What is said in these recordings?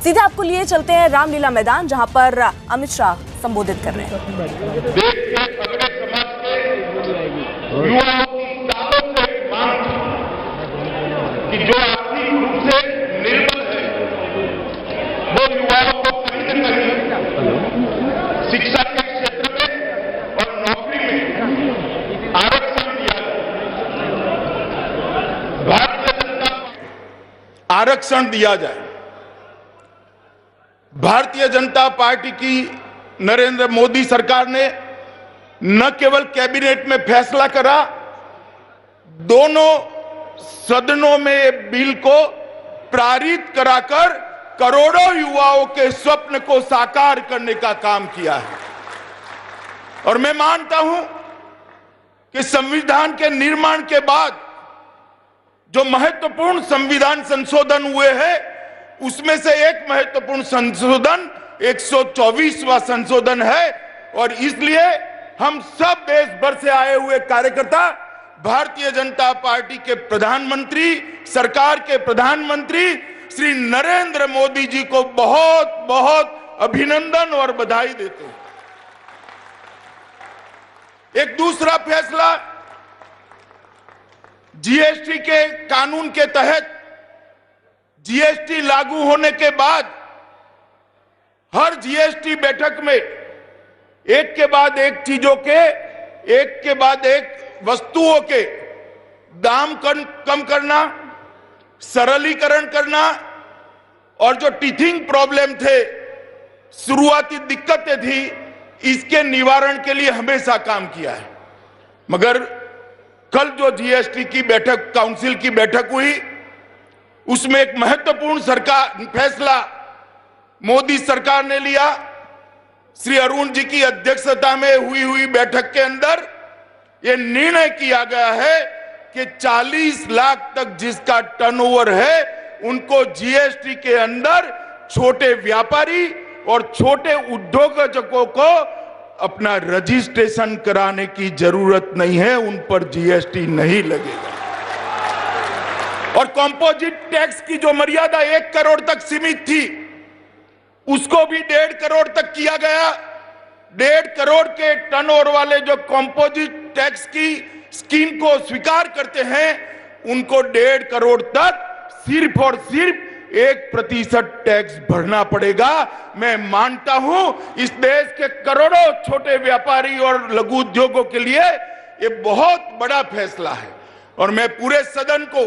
सीधे आपको लिए चलते हैं रामलीला मैदान, जहां पर अमित शाह संबोधित कर रहे हैं। देश के सगड़े समाज के युवाओं की सालों से मांग थी कि जो आर्थिक रूप से निर्बल है वो युवाओं को कहीं न कहीं शिक्षा के क्षेत्र में और नौकरी में आरक्षण दिया जाए, भारतीय जनता आरक्षण दिया जाए। भारतीय जनता पार्टी की नरेंद्र मोदी सरकार ने न केवल कैबिनेट में फैसला करा, दोनों सदनों में बिल को पारित कराकर करोड़ों युवाओं के स्वप्न को साकार करने का काम किया है। और मैं मानता हूं कि संविधान के निर्माण के बाद जो महत्वपूर्ण संविधान संशोधन हुए हैं, उसमें से एक महत्वपूर्ण संशोधन 124वां संशोधन है। और इसलिए हम सब देश भर से आए हुए कार्यकर्ता भारतीय जनता पार्टी के प्रधानमंत्री, सरकार के प्रधानमंत्री श्री नरेंद्र मोदी जी को बहुत बहुत अभिनंदन और बधाई देते हैं। एक दूसरा फैसला, जीएसटी के कानून के तहत जीएसटी लागू होने के बाद हर जीएसटी बैठक में एक के बाद एक चीजों के, एक के बाद एक वस्तुओं के दाम कम करना, सरलीकरण करना और जो टीथिंग प्रॉब्लम थे, शुरुआती दिक्कतें थी, इसके निवारण के लिए हमेशा काम किया है। मगर कल जो जीएसटी की बैठक, काउंसिल की बैठक हुई, उसमें एक महत्वपूर्ण सरकार फैसला मोदी सरकार ने लिया। श्री अरुण जी की अध्यक्षता में हुई बैठक के अंदर यह निर्णय किया गया है कि 40 लाख तक जिसका टर्नओवर है, उनको जीएसटी के अंदर छोटे व्यापारी और छोटे उद्योगों को अपना रजिस्ट्रेशन कराने की जरूरत नहीं है, उन पर जीएसटी नहीं लगेगा। और कंपोजिट टैक्स की जो मर्यादा 1 करोड़ तक सीमित थी, उसको भी 1.5 करोड़ तक किया गया। 1.5 करोड़ के टर्नओवर वाले जो कंपोजिट टैक्स की स्कीम को स्वीकार करते हैं, उनको 1.5 करोड़ तक सिर्फ और सिर्फ 1% टैक्स भरना पड़ेगा। मैं मानता हूं इस देश के करोड़ों छोटे व्यापारी और लघु उद्योगों के लिए ये बहुत बड़ा फैसला है। और मैं पूरे सदन को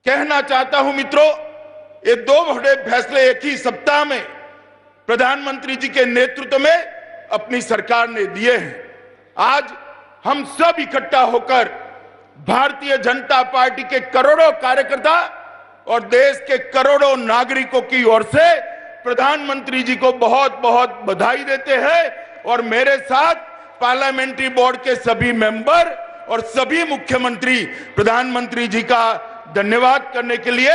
कहना चाहता हूं, मित्रों, ये 2 बड़े फैसले एक ही सप्ताह में प्रधानमंत्री जी के नेतृत्व में अपनी सरकार ने दिए हैं। आज हम सब इकट्ठा होकर भारतीय जनता पार्टी के करोड़ों कार्यकर्ता और देश के करोड़ों नागरिकों की ओर से प्रधानमंत्री जी को बहुत बहुत बधाई देते हैं। और मेरे साथ पार्लियामेंट्री बोर्ड के सभी मेंबर और सभी मुख्यमंत्री प्रधानमंत्री जी का धन्यवाद करने के लिए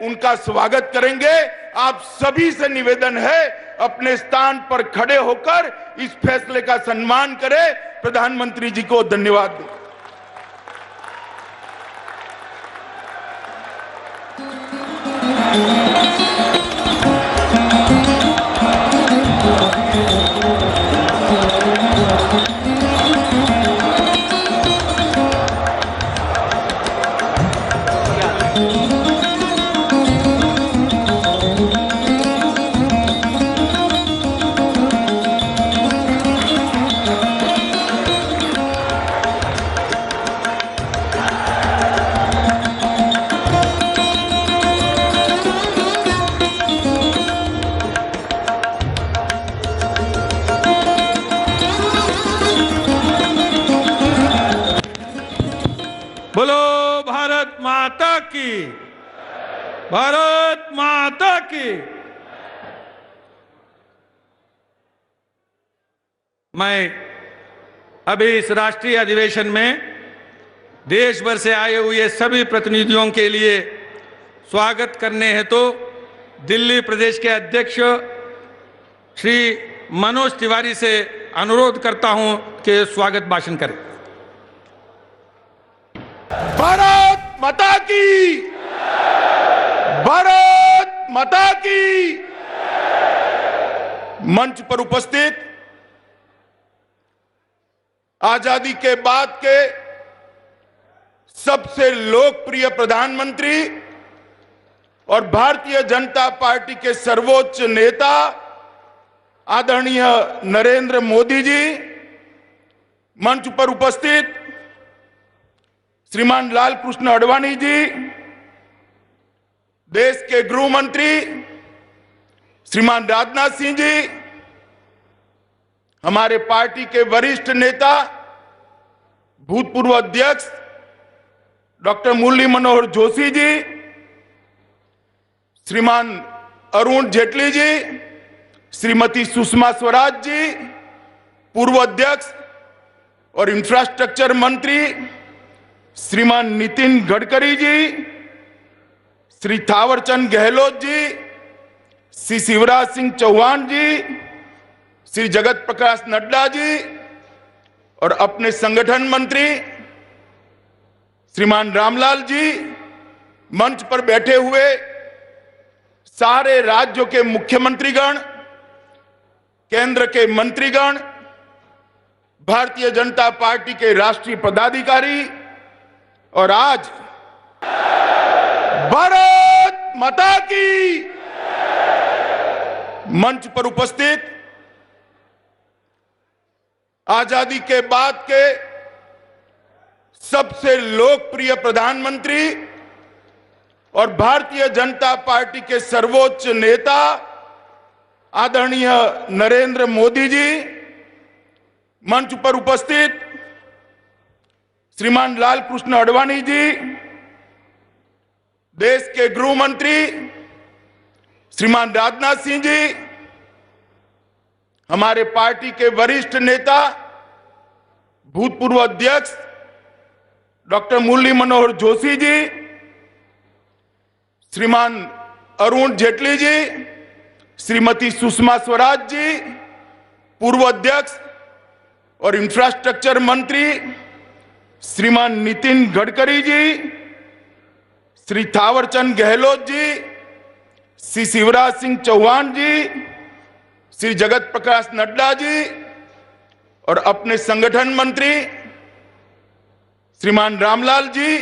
उनका स्वागत करेंगे। आप सभी से निवेदन है, अपने स्थान पर खड़े होकर इस फैसले का सम्मान करें, प्रधानमंत्री जी को धन्यवाद दें। बोलो भारत माता की, भारत माता की। मैं अभी इस राष्ट्रीय अधिवेशन में देश भर से आए हुए सभी प्रतिनिधियों के लिए स्वागत करने हेतु दिल्ली प्रदेश के अध्यक्ष श्री मनोज तिवारी से अनुरोध करता हूं कि स्वागत भाषण करें। भारत माता की, भारत माता की। मंच पर उपस्थित आजादी के बाद के सबसे लोकप्रिय प्रधानमंत्री और भारतीय जनता पार्टी के सर्वोच्च नेता आदरणीय नरेंद्र मोदी जी, मंच पर उपस्थित श्रीमान लाल कृष्ण आडवाणी जी, देश के गृह मंत्री श्रीमान राजनाथ सिंह जी, हमारे पार्टी के वरिष्ठ नेता भूतपूर्व अध्यक्ष डॉक्टर मुरली मनोहर जोशी जी, श्रीमान अरुण जेटली जी, श्रीमती सुषमा स्वराज जी, पूर्व अध्यक्ष और इंफ्रास्ट्रक्चर मंत्री श्रीमान नितिन गडकरी जी, श्री थावरचंद गहलोत जी, श्री शिवराज सिंह चौहान जी, श्री जगत प्रकाश नड्डा जी और अपने संगठन मंत्री श्रीमान रामलाल जी, मंच पर बैठे हुए सारे राज्यों के मुख्यमंत्रीगण, केंद्र के मंत्रीगण, भारतीय जनता पार्टी के राष्ट्रीय पदाधिकारी और आज भारत माता की मंच पर उपस्थित आजादी के बाद के सबसे लोकप्रिय प्रधानमंत्री और भारतीय जनता पार्टी के सर्वोच्च नेता आदरणीय नरेंद्र मोदी जी, मंच पर उपस्थित श्रीमान लाल कृष्ण आडवाणी जी, देश के गृह मंत्री श्रीमान राजनाथ सिंह जी, हमारे पार्टी के वरिष्ठ नेता भूतपूर्व अध्यक्ष डॉक्टर मुरली मनोहर जोशी जी, श्रीमान अरुण जेटली जी, श्रीमती सुषमा स्वराज जी, पूर्व अध्यक्ष और इंफ्रास्ट्रक्चर मंत्री श्रीमान नितिन गडकरी जी, श्री थावरचंद गहलोत जी, श्री शिवराज सिंह चौहान जी, श्री जगत प्रकाश नड्डा जी और अपने संगठन मंत्री श्रीमान रामलाल जी,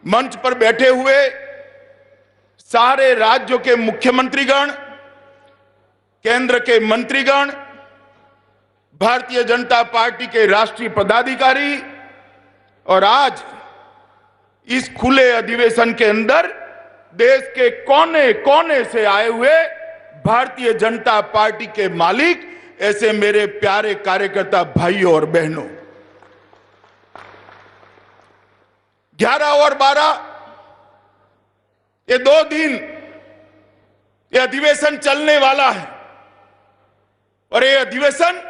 मंच पर बैठे हुए सारे राज्यों के मुख्यमंत्रीगण, केंद्र के मंत्रीगण, भारतीय जनता पार्टी के राष्ट्रीय पदाधिकारी और आज इस खुले अधिवेशन के अंदर देश के कोने कोने से आए हुए भारतीय जनता पार्टी के मालिक, ऐसे मेरे प्यारे कार्यकर्ता भाइयों और बहनों, 11 और 12 ये 2 दिन ये अधिवेशन चलने वाला है और ये अधिवेशन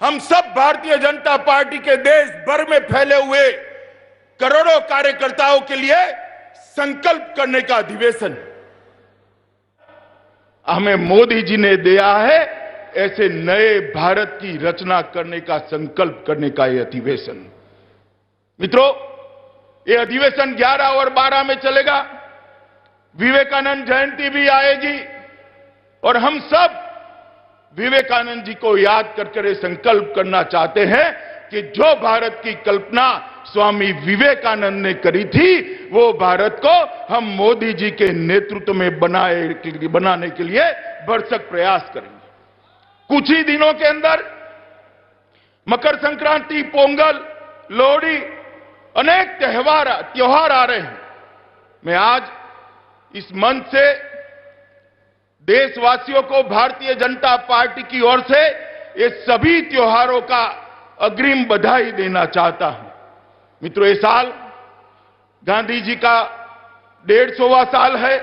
हम सब भारतीय जनता पार्टी के देश भर में फैले हुए करोड़ों कार्यकर्ताओं के लिए संकल्प करने का अधिवेशन हमें मोदी जी ने दिया है। ऐसे नए भारत की रचना करने का संकल्प करने का यह अधिवेशन, मित्रों, ये अधिवेशन 11 और 12 में चलेगा। विवेकानंद जयंती भी आएगी और हम सब विवेकानंद जी को याद करके संकल्प करना चाहते हैं कि जो भारत की कल्पना स्वामी विवेकानंद ने करी थी, वो भारत को हम मोदी जी के नेतृत्व में बनाने के लिए भरसक प्रयास करेंगे। कुछ ही दिनों के अंदर मकर संक्रांति, पोंगल, लोहड़ी, अनेक त्योहार आ रहे हैं। मैं आज इस मंच से देशवासियों को भारतीय जनता पार्टी की ओर से ये सभी त्योहारों का अग्रिम बधाई देना चाहता हूं। मित्रों, ये साल गांधी जी का 150वां साल है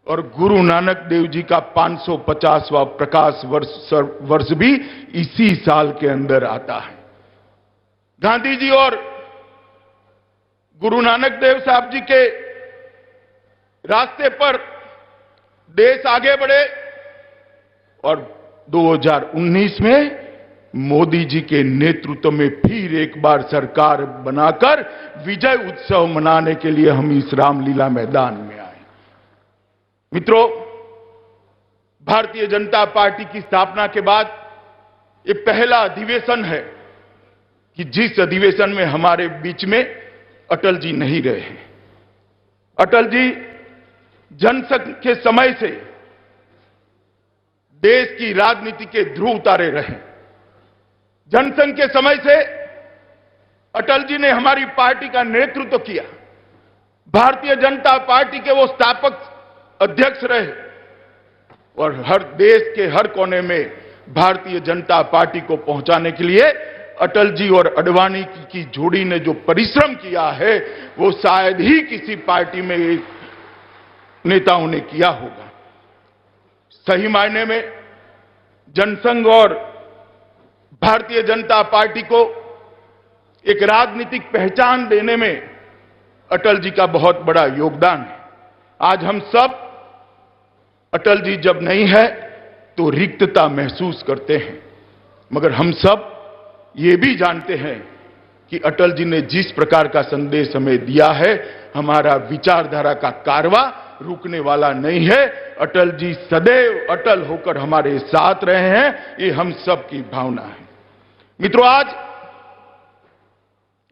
और गुरु नानक देव जी का 550वां प्रकाश वर्ष भी इसी साल के अंदर आता है। गांधी जी और गुरु नानक देव साहब जी के रास्ते पर देश आगे बढ़े और 2019 में मोदी जी के नेतृत्व में फिर एक बार सरकार बनाकर विजय उत्सव मनाने के लिए हम इस रामलीला मैदान में आए। मित्रों, भारतीय जनता पार्टी की स्थापना के बाद ये पहला अधिवेशन है कि जिस अधिवेशन में हमारे बीच में अटल जी नहीं रहे हैं। अटल जी जनसंघ के समय से देश की राजनीति के ध्रुव तारे रहे। जनसंघ के समय से अटल जी ने हमारी पार्टी का नेतृत्व किया। भारतीय जनता पार्टी के वो स्थापक अध्यक्ष रहे और हर देश के हर कोने में भारतीय जनता पार्टी को पहुंचाने के लिए अटल जी और अडवाणी की जोड़ी ने जो परिश्रम किया है वो शायद ही किसी पार्टी में नेताओं ने किया होगा। सही मायने में जनसंघ और भारतीय जनता पार्टी को एक राजनीतिक पहचान देने में अटल जी का बहुत बड़ा योगदान है। आज हम सब अटल जी जब नहीं है तो रिक्तता महसूस करते हैं, मगर हम सब ये भी जानते हैं कि अटल जी ने जिस प्रकार का संदेश हमें दिया है, हमारा विचारधारा का कारवा रुकने वाला नहीं है। अटल जी सदैव अटल होकर हमारे साथ रहे हैं, ये हम सब की भावना है। मित्रों, आज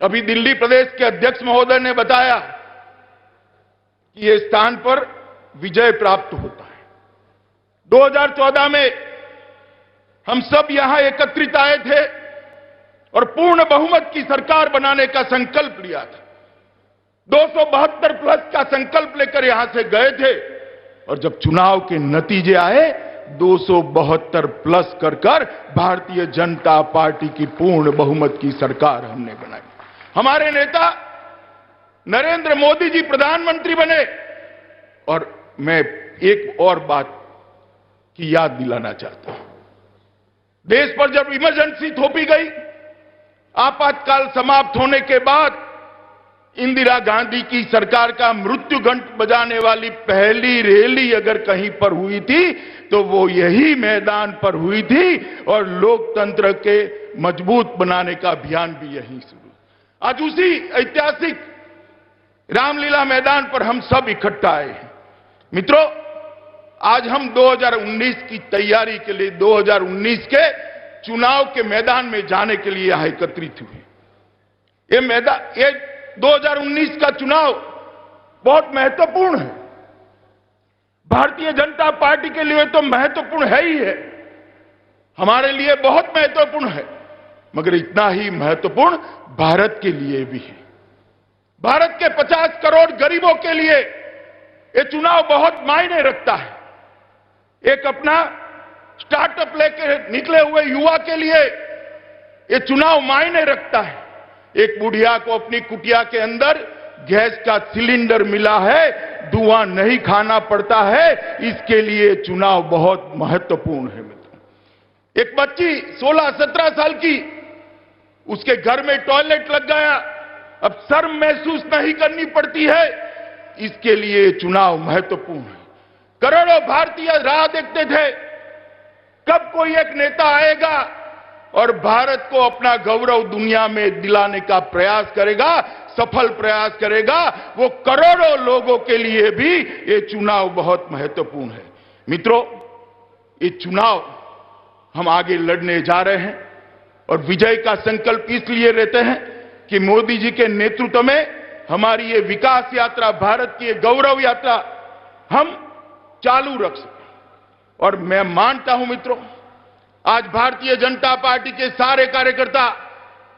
अभी दिल्ली प्रदेश के अध्यक्ष महोदय ने बताया कि ये स्थान पर विजय प्राप्त होता है। 2014 में हम सब यहां एकत्रित आए थे और पूर्ण बहुमत की सरकार बनाने का संकल्प लिया था। 272 प्लस का संकल्प लेकर यहां से गए थे और जब चुनाव के नतीजे आए 272 प्लस कर भारतीय जनता पार्टी की पूर्ण बहुमत की सरकार हमने बनाई। हमारे नेता नरेंद्र मोदी जी प्रधानमंत्री बने और मैं एक और बात की याद दिलाना चाहता हूं। देश पर जब इमरजेंसी थोपी गई, आपातकाल समाप्त होने के बाद इंदिरा गांधी की सरकार का मृत्यु घंट बजाने वाली पहली रैली अगर कहीं पर हुई थी तो वो यही मैदान पर हुई थी और लोकतंत्र के मजबूत बनाने का अभियान भी यहीं शुरू। आज उसी ऐतिहासिक रामलीला मैदान पर हम सब इकट्ठा आए हैं। मित्रों, आज हम 2019 की तैयारी के लिए 2019 के चुनाव के मैदान में जाने के लिए यहां एकत्रित हुए। ये 2019 का चुनाव बहुत महत्वपूर्ण है। भारतीय जनता पार्टी के लिए तो महत्वपूर्ण है ही है, हमारे लिए बहुत महत्वपूर्ण है, मगर इतना ही महत्वपूर्ण भारत के लिए भी है। भारत के 50 करोड़ गरीबों के लिए ये चुनाव बहुत मायने रखता है। एक अपना स्टार्टअप लेकर निकले हुए युवा के लिए ये चुनाव मायने रखता है। एक बुढ़िया को अपनी कुटिया के अंदर गैस का सिलेंडर मिला है, धुआं नहीं खाना पड़ता है, इसके लिए चुनाव बहुत महत्वपूर्ण है। मित्रों, एक बच्ची 16-17 साल की, उसके घर में टॉयलेट लग गया, अब शर्म महसूस नहीं करनी पड़ती है, इसके लिए चुनाव महत्वपूर्ण है। करोड़ों भारतीय राह देखते थे कब कोई एक नेता आएगा और भारत को अपना गौरव दुनिया में दिलाने का प्रयास करेगा, सफल प्रयास करेगा। वो करोड़ों लोगों के लिए भी ये चुनाव बहुत महत्वपूर्ण है। मित्रों, ये चुनाव हम आगे लड़ने जा रहे हैं और विजय का संकल्प इसलिए लेते हैं कि मोदी जी के नेतृत्व में हमारी ये विकास यात्रा, भारत की ये गौरव यात्रा हम चालू रख सकें। और मैं मानता हूं मित्रों, आज भारतीय जनता पार्टी के सारे कार्यकर्ता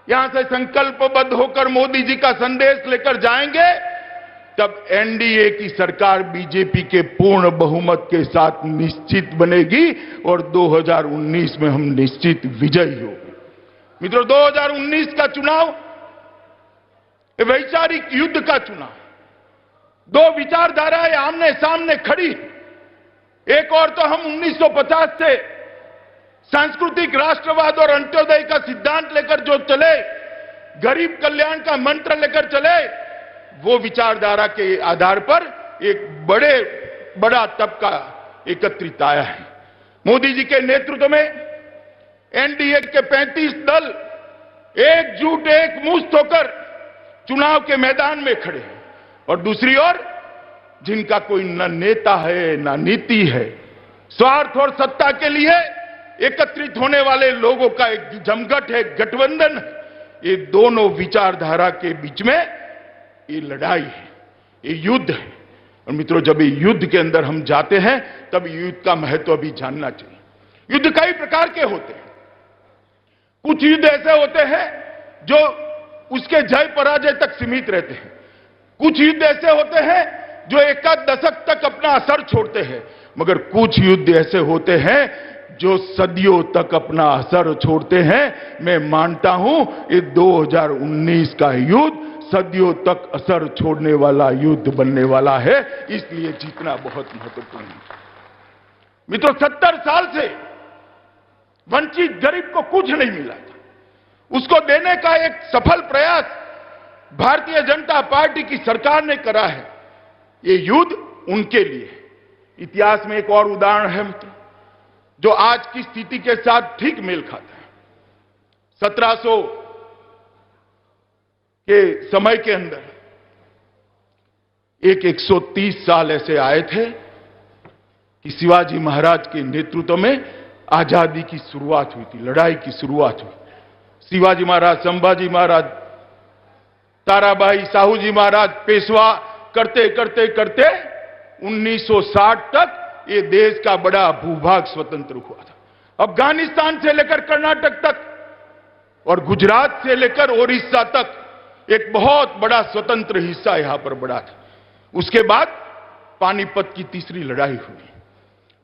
यहां से संकल्पबद्ध होकर मोदी जी का संदेश लेकर जाएंगे, तब एनडीए की सरकार बीजेपी के पूर्ण बहुमत के साथ निश्चित बनेगी और 2019 में हम निश्चित विजयी होंगे। मित्रों, 2019 का चुनाव वैचारिक युद्ध का चुनाव, दो विचारधाराएं आमने सामने खड़ी। एक और तो हम 1950 से सांस्कृतिक राष्ट्रवाद और अंत्योदय का सिद्धांत लेकर जो चले, गरीब कल्याण का मंत्र लेकर चले, वो विचारधारा के आधार पर एक बड़ा तबका एकत्रित आया है। मोदी जी के नेतृत्व में एनडीए के 35 दल एकजुट, एकमुश्त होकर चुनाव के मैदान में खड़े हैं और दूसरी ओर जिनका कोई न नेता है न नीति है, स्वार्थ और सत्ता के लिए एकत्रित होने वाले लोगों का एक जमघट है, गठबंधन है। ये दोनों विचारधारा के बीच में ये लड़ाई है, ये युद्ध है। और मित्रों, जब ये युद्ध के अंदर हम जाते हैं तब युद्ध का महत्व भी जानना चाहिए। युद्ध कई प्रकार के होते हैं। कुछ युद्ध ऐसे होते हैं जो उसके जय पराजय तक सीमित रहते हैं। कुछ युद्ध ऐसे होते हैं जो एकाध दशक तक अपना असर छोड़ते हैं, मगर कुछ युद्ध ऐसे होते हैं जो सदियों तक अपना असर छोड़ते हैं। मैं मानता हूं ये 2019 का युद्ध सदियों तक असर छोड़ने वाला युद्ध बनने वाला है, इसलिए जीतना बहुत महत्वपूर्ण है। मित्रों, 70 साल से वंचित गरीब को कुछ नहीं मिला था, उसको देने का एक सफल प्रयास भारतीय जनता पार्टी की सरकार ने करा है। ये युद्ध उनके लिए। इतिहास में एक और उदाहरण है मित्रों, जो आज की स्थिति के साथ ठीक मेल खाता है। 1700 के समय के अंदर 130 साल ऐसे आए थे कि शिवाजी महाराज के नेतृत्व में आजादी की शुरुआत हुई थी, लड़ाई की शुरुआत हुई। शिवाजी महाराज, संभाजी महाराज, ताराबाई, साहूजी महाराज, पेशवा करते करते करते 1960 तक ये देश का बड़ा भूभाग स्वतंत्र हुआ था। अफगानिस्तान से लेकर कर्नाटक तक और गुजरात से लेकर ओडिशा तक एक बहुत बड़ा स्वतंत्र हिस्सा यहां पर बड़ा था। उसके बाद पानीपत की तीसरी लड़ाई हुई।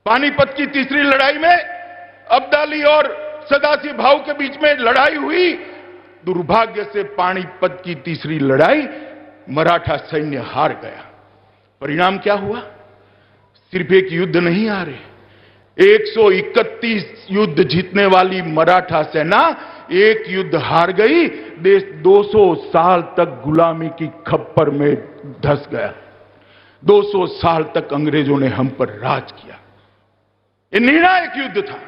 पानीपत की तीसरी लड़ाई में अब्दाली और सदाशिव भाऊ के बीच में लड़ाई हुई। दुर्भाग्य से पानीपत की तीसरी लड़ाई मराठा सैन्य हार गया। परिणाम क्या हुआ? सिर्फ एक युद्ध नहीं हारे, 131 युद्ध जीतने वाली मराठा सेना एक युद्ध हार गई। देश 200 साल तक गुलामी की खप्पर में धंस गया। 200 साल तक अंग्रेजों ने हम पर राज किया। ये निर्णायक युद्ध था।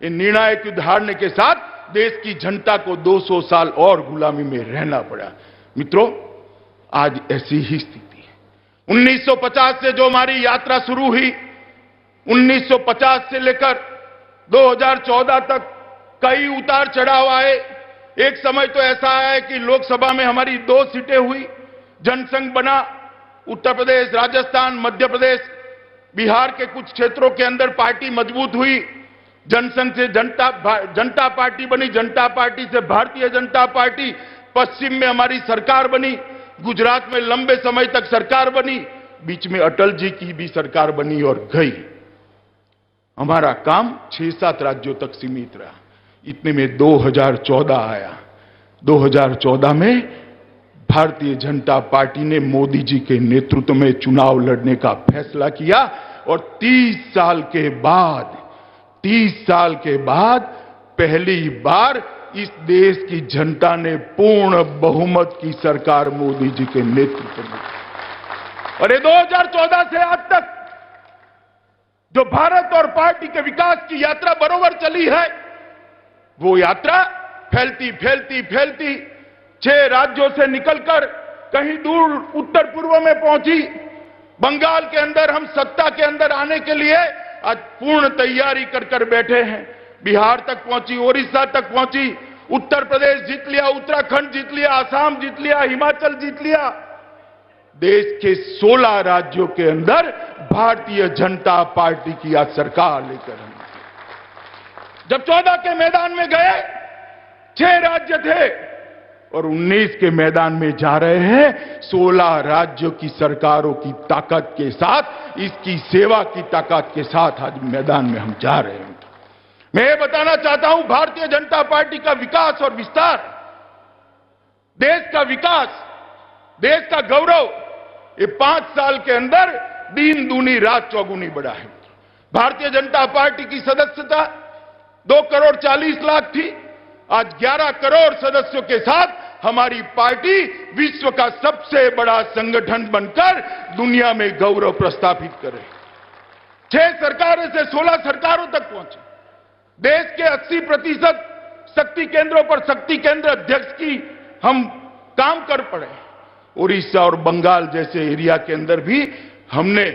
ये निर्णायक युद्ध हारने के साथ देश की जनता को 200 साल और गुलामी में रहना पड़ा। मित्रों, आज ऐसी ही स्थिति है। 1950 से जो हमारी यात्रा शुरू हुई, 1950 से लेकर 2014 तक कई उतार चढ़ाव आए। एक समय तो ऐसा आया कि लोकसभा में हमारी 2 सीटें हुई, जनसंघ बना, उत्तर प्रदेश, राजस्थान, मध्य प्रदेश, बिहार के कुछ क्षेत्रों के अंदर पार्टी मजबूत हुई। जनसंघ से जनता पार्टी बनी, जनता पार्टी से भारतीय जनता पार्टी, पश्चिम में हमारी सरकार बनी, गुजरात में लंबे समय तक सरकार बनी, बीच में अटल जी की भी सरकार बनी और गई। हमारा काम 6-7 राज्यों तक सीमित रहा। इतने में 2014 आया। 2014 में भारतीय जनता पार्टी ने मोदी जी के नेतृत्व में चुनाव लड़ने का फैसला किया और 30 साल के बाद पहली बार इस देश की जनता ने पूर्ण बहुमत की सरकार मोदी जी के नेतृत्व में। और ये 2014 से आज तक जो भारत और पार्टी के विकास की यात्रा बरोबर चली है, वो यात्रा फैलती 6 राज्यों से निकलकर कहीं दूर उत्तर पूर्व में पहुंची। बंगाल के अंदर हम सत्ता के अंदर आने के लिए आज पूर्ण तैयारी कर बैठे हैं। बिहार तक पहुंची, ओडिशा तक पहुंची, उत्तर प्रदेश जीत लिया, उत्तराखंड जीत लिया, असम जीत लिया, हिमाचल जीत लिया। देश के 16 राज्यों के अंदर भारतीय जनता पार्टी की आज सरकार लेकर हम जब 14 के मैदान में गए, 6 राज्य थे और 19 के मैदान में जा रहे हैं। 16 राज्यों की सरकारों की ताकत के साथ, इसकी सेवा की ताकत के साथ आज मैदान में हम जा रहे हैं। मैं ये बताना चाहता हूं, भारतीय जनता पार्टी का विकास और विस्तार, देश का विकास, देश का गौरव, ये 5 साल के अंदर दिन दूनी रात चौगुनी बढ़ा है। भारतीय जनता पार्टी की सदस्यता 2 करोड़ 40 लाख थी। आज 11 करोड़ सदस्यों के साथ हमारी पार्टी विश्व का सबसे बड़ा संगठन बनकर दुनिया में गौरव प्रस्थापित कर रही है। 6 सरकारों से 16 सरकारों तक पहुंचे। देश के 80% शक्ति केंद्रों पर शक्ति केंद्र अध्यक्ष की हम काम कर पड़े। उड़ीसा और बंगाल जैसे एरिया के अंदर भी हमने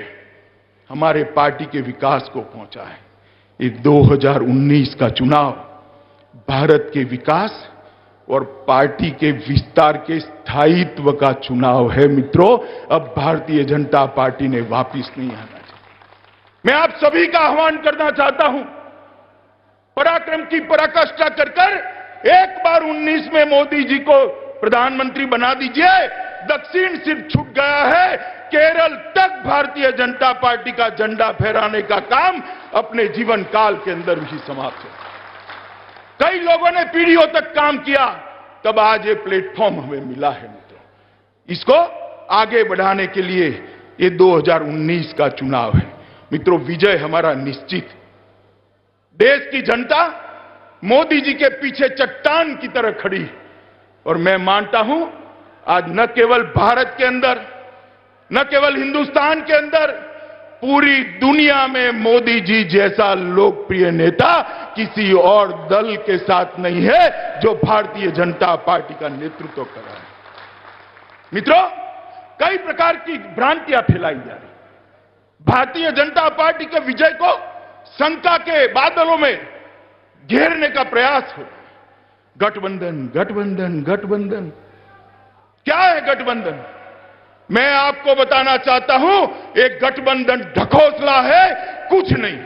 हमारे पार्टी के विकास को पहुंचा है। ये 2019 का चुनाव भारत के विकास और पार्टी के विस्तार के स्थायित्व का चुनाव है। मित्रों, अब भारतीय जनता पार्टी ने वापस नहीं आना चाहिए। मैं आप सभी का आह्वान करना चाहता हूं, पराक्रम की पराकाष्ठा कर कर एक बार 19 में मोदी जी को प्रधानमंत्री बना दीजिए। दक्षिण सिर्फ छूट गया है, केरल तक भारतीय जनता पार्टी का झंडा फहराने का काम अपने जीवन काल के अंदर ही समाप्त हो। कई लोगों ने पीढ़ियों तक काम किया, तब आज ये प्लेटफॉर्म हमें मिला है। मित्रों, इसको आगे बढ़ाने के लिए ये 2019 का चुनाव है। मित्रों, विजय हमारा निश्चित। देश की जनता मोदी जी के पीछे चट्टान की तरह खड़ी, और मैं मानता हूं आज न केवल भारत के अंदर, न केवल हिंदुस्तान के अंदर, पूरी दुनिया में मोदी जी जैसा लोकप्रिय नेता किसी और दल के साथ नहीं है जो भारतीय जनता पार्टी का नेतृत्व कर रहा है। मित्रों, कई प्रकार की भ्रांतियां फैलाई जा रही। भारतीय जनता पार्टी के विजय को शंका के बादलों में घेरने का प्रयास हो। गठबंधन, गठबंधन, गठबंधन। क्या है गठबंधन? मैं आपको बताना चाहता हूं, एक गठबंधन ढकोसला है, कुछ नहीं।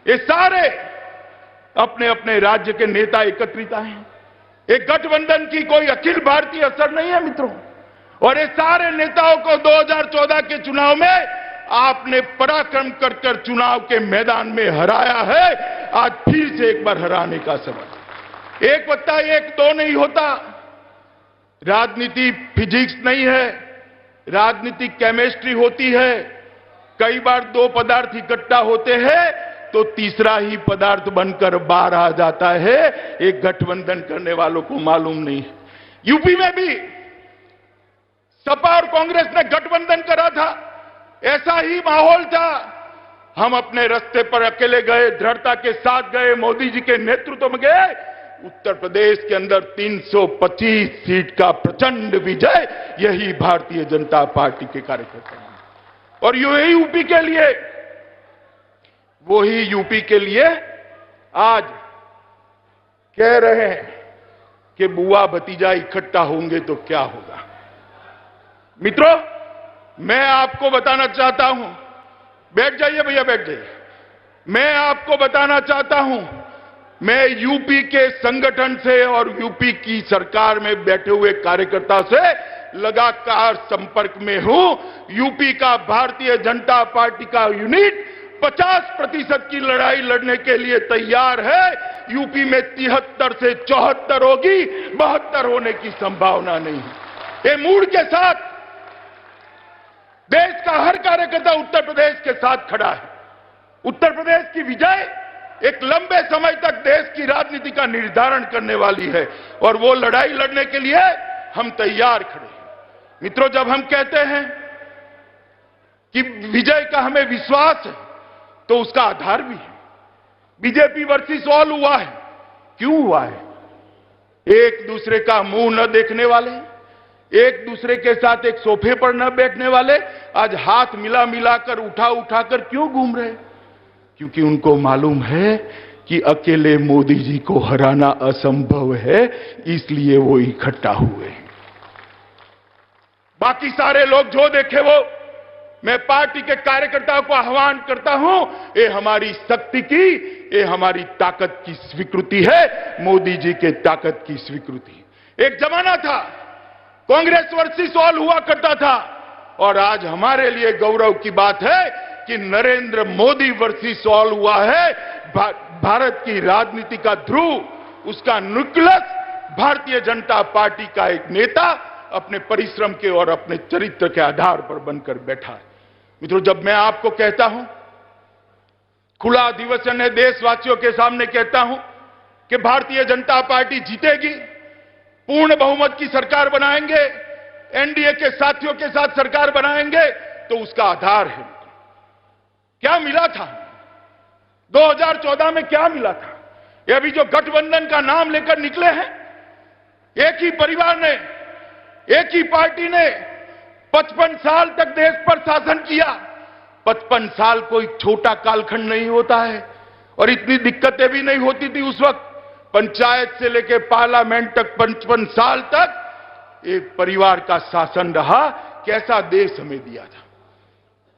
ये सारे अपने अपने राज्य के नेता एकत्रित आए हैं। एक गठबंधन की कोई अखिल भारतीय असर नहीं है मित्रों। और ये सारे नेताओं को 2014 के चुनाव में आपने पराक्रम कर कर चुनाव के मैदान में हराया है। आज फिर से एक बार हराने का समय। एक पत्ता एक दो नहीं होता। राजनीति फिजिक्स नहीं है, राजनीतिक केमिस्ट्री होती है। कई बार दो पदार्थ इकट्ठा होते हैं तो तीसरा ही पदार्थ बनकर बाहर आ जाता है। एक गठबंधन करने वालों को मालूम नहीं है। यूपी में भी सपा और कांग्रेस ने गठबंधन करा था, ऐसा ही माहौल था। हम अपने रास्ते पर अकेले गए, दृढ़ता के साथ गए, मोदी जी के नेतृत्व में गए। उत्तर प्रदेश के अंदर 325 सीट का प्रचंड विजय, यही भारतीय जनता पार्टी के कार्यकर्ता हैं। और यही यूपी के लिए, वही यूपी के लिए आज कह रहे हैं कि बुआ भतीजा इकट्ठा होंगे तो क्या होगा। मित्रों, मैं आपको बताना चाहता हूं, बैठ जाइए भैया, बैठ जाइए। मैं आपको बताना चाहता हूं, मैं यूपी के संगठन से और यूपी की सरकार में बैठे हुए कार्यकर्ता से लगातार संपर्क में हूं। यूपी का भारतीय जनता पार्टी का यूनिट 50% की लड़ाई लड़ने के लिए तैयार है। यूपी में 73 से 74 होगी, 72 होने की संभावना नहीं है। ये मूड के साथ देश का हर कार्यकर्ता उत्तर प्रदेश के साथ खड़ा है। उत्तर प्रदेश की विजय एक लंबे समय तक देश की राजनीति का निर्धारण करने वाली है, और वो लड़ाई लड़ने के लिए हम तैयार खड़े हैं। मित्रों, जब हम कहते हैं कि विजय का हमें विश्वास है, तो उसका आधार भी है। बीजेपी वर्सेस ऑल हुआ है। क्यों हुआ है? एक दूसरे का मुंह न देखने वाले, एक दूसरे के साथ एक सोफे पर न बैठने वाले आज हाथ मिला मिलाकर उठा उठाकर क्यों घूम रहे? क्योंकि उनको मालूम है कि अकेले मोदी जी को हराना असंभव है, इसलिए वो इकट्ठा हुए। बाकी सारे लोग जो देखे वो, मैं पार्टी के कार्यकर्ताओं को आह्वान करता हूं, ये हमारी शक्ति की, ये हमारी ताकत की स्वीकृति है, मोदी जी के ताकत की स्वीकृति। एक जमाना था कांग्रेस वर्सेस ऑल हुआ करता था, और आज हमारे लिए गौरव की बात है कि नरेंद्र मोदी वर्सेस ऑल हुआ है। भारत की राजनीति का ध्रुव, उसका न्यूक्लियस भारतीय जनता पार्टी का एक नेता अपने परिश्रम के और अपने चरित्र के आधार पर बनकर बैठा है। मित्रों, जब मैं आपको कहता हूं, खुला अधिवेशन है, देशवासियों के सामने कहता हूं कि भारतीय जनता पार्टी जीतेगी, पूर्ण बहुमत की सरकार बनाएंगे, एनडीए के साथियों के साथ सरकार बनाएंगे, तो उसका आधार है। क्या मिला था 2014 में? क्या मिला था? ये अभी जो गठबंधन का नाम लेकर निकले हैं, एक ही परिवार ने, एक ही पार्टी ने 55 साल तक देश पर शासन किया। 55 साल कोई छोटा कालखंड नहीं होता है और इतनी दिक्कतें भी नहीं होती थी उस वक्त। पंचायत से लेकर पार्लियामेंट तक 55 साल तक एक परिवार का शासन रहा। कैसा देश हमें दिया था।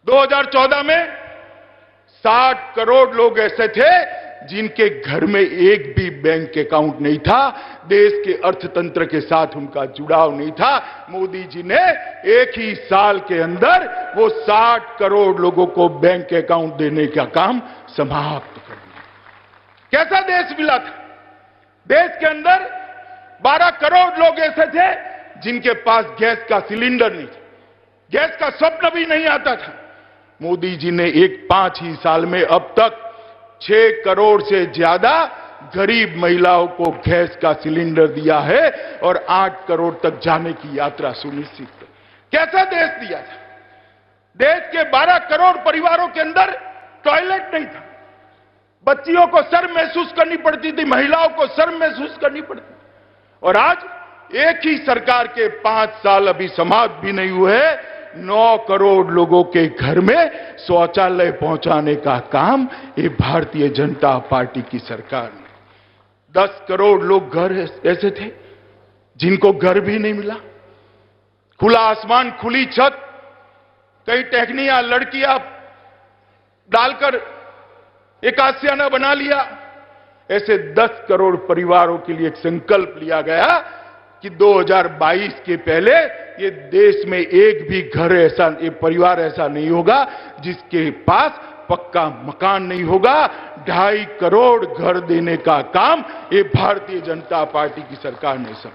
2014 में 60 करोड़ लोग ऐसे थे जिनके घर में एक भी बैंक अकाउंट नहीं था, देश के अर्थतंत्र के साथ उनका जुड़ाव नहीं था। मोदी जी ने एक ही साल के अंदर वो 60 करोड़ लोगों को बैंक अकाउंट देने का काम समाप्त कर दिया। कैसा देश मिला था। देश के अंदर 12 करोड़ लोग ऐसे थे जिनके पास गैस का सिलेंडर नहीं था, गैस का स्वप्न भी नहीं आता था। मोदी जी ने 5 ही साल में अब तक 6 करोड़ से ज्यादा गरीब महिलाओं को गैस का सिलेंडर दिया है और 8 करोड़ तक जाने की यात्रा सुनिश्चित कर। कैसा देश दिया था। देश के 12 करोड़ परिवारों के अंदर टॉयलेट नहीं था। बच्चियों को शर्म महसूस करनी पड़ती थी, महिलाओं को शर्म महसूस करनी पड़ती थी। और आज एक ही सरकार के 5 साल अभी समाप्त भी नहीं हुए, 9 करोड़ लोगों के घर में शौचालय पहुंचाने का काम ये भारतीय जनता पार्टी की सरकार ने। 10 करोड़ लोग घर ऐसे थे जिनको घर भी नहीं मिला। खुला आसमान, खुली छत, कई टहनियां लड़कियां डालकर एक आशियाना बना लिया। ऐसे 10 करोड़ परिवारों के लिए एक संकल्प लिया गया कि 2022 के पहले ये देश में एक भी घर ऐसा, एक परिवार ऐसा नहीं होगा जिसके पास पक्का मकान नहीं होगा। 2.5 करोड़ घर देने का काम ये भारतीय जनता पार्टी की सरकार ने सब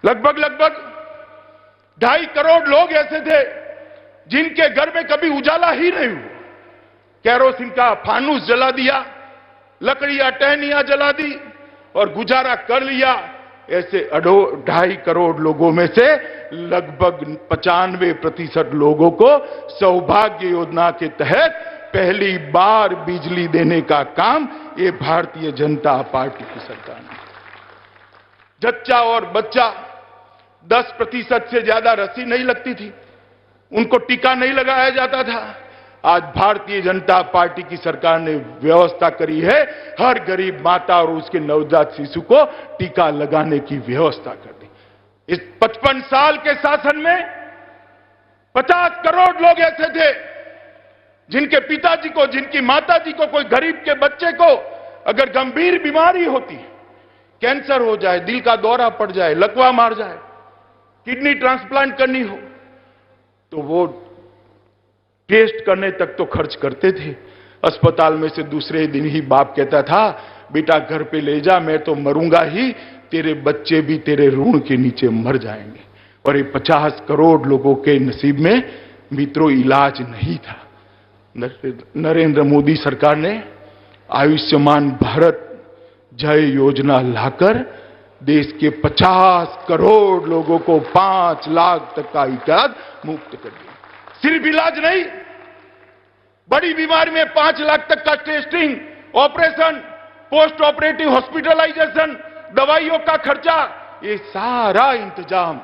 लगभग 2.5 करोड़ लोग ऐसे थे जिनके घर में कभी उजाला ही नहीं हुआ। केरोसिन का फानूस जला दिया, लकड़ियां टहनियां जला दी और गुजारा कर लिया। ऐसे 2.5 करोड़ लोगों में से लगभग 95% लोगों को सौभाग्य योजना के तहत पहली बार बिजली देने का काम ये भारतीय जनता पार्टी की सरकार ने। जच्चा और बच्चा 10% से ज्यादा रस्सी नहीं लगती थी, उनको टीका नहीं लगाया जाता था। आज भारतीय जनता पार्टी की सरकार ने व्यवस्था करी है, हर गरीब माता और उसके नवजात शिशु को टीका लगाने की व्यवस्था कर दी। इस 55 साल के शासन में 50 करोड़ लोग ऐसे थे जिनके पिताजी को, जिनकी माताजी को, कोई गरीब के बच्चे को अगर गंभीर बीमारी होती है, कैंसर हो जाए, दिल का दौरा पड़ जाए, लकवा मार जाए, किडनी ट्रांसप्लांट करनी हो, तो वो टेस्ट करने तक तो खर्च करते थे। अस्पताल में से दूसरे दिन ही बाप कहता था, बेटा घर पे ले जा, मैं तो मरूंगा ही, तेरे बच्चे भी तेरे ऋण के नीचे मर जाएंगे। और ये 50 करोड़ लोगों के नसीब में मित्रों इलाज नहीं था। नरेंद्र मोदी सरकार ने आयुष्मान भारत जय योजना लाकर देश के 50 करोड़ लोगों को 5 लाख तक का इलाज मुफ्त कर दिया। सिर्फ इलाज नहीं, बड़ी बीमारी में 5 लाख तक का testing, operation, post operative hospitalisation, दवाइयों का खर्चा, ये सारा इंतजाम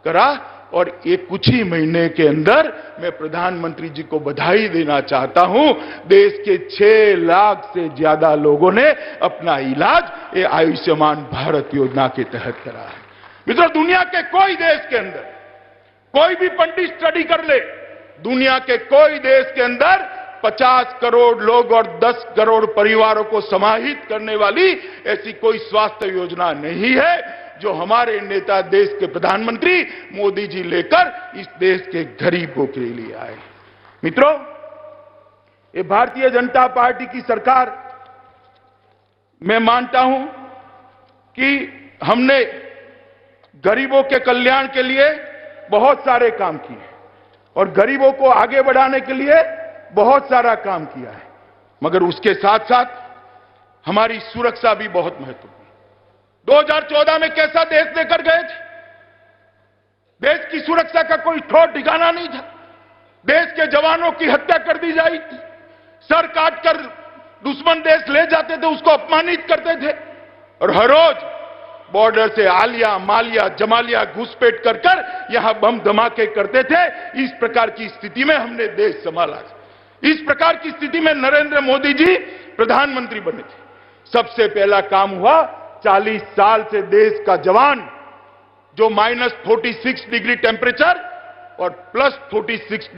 करा। और एक कुछ ही महीने के अंदर मैं प्रधानमंत्री जी को बधाई देना चाहता हूं, देश के 6 लाख से ज्यादा लोगों ने अपना इलाज ये आयुष्मान भारत योजना के तहत करा है। मित्रों, दुनिया के कोई देश के अंदर, कोई भी पंडित स्टडी कर ले, दुनिया के कोई देश के अंदर 50 करोड़ लोग और 10 करोड़ परिवारों को समाहित करने वाली ऐसी कोई स्वास्थ्य योजना नहीं है जो हमारे नेता, देश के प्रधानमंत्री मोदी जी लेकर इस देश के गरीबों के लिए आए। मित्रों, ये भारतीय जनता पार्टी की सरकार, मैं मानता हूं कि हमने गरीबों के कल्याण के लिए बहुत सारे काम किए और गरीबों को आगे बढ़ाने के लिए बहुत सारा काम किया है, मगर उसके साथ साथ हमारी सुरक्षा भी बहुत महत्वपूर्ण। 2014 में कैसा देश लेकर गए थे। देश की सुरक्षा का कोई ठोर ठिकाना नहीं था। देश के जवानों की हत्या कर दी जाती थी, सर काटकर दुश्मन देश ले जाते थे, उसको अपमानित करते थे और हर रोज बॉर्डर से आलिया मालिया जमालिया घुसपैठ कर कर यहां बम धमाके करते थे। इस प्रकार की स्थिति में हमने देश संभाला। इस प्रकार की स्थिति में नरेंद्र मोदी जी प्रधानमंत्री बने थे। सबसे पहला काम हुआ, 40 साल से देश का जवान जो -46 डिग्री टेम्परेचर और +46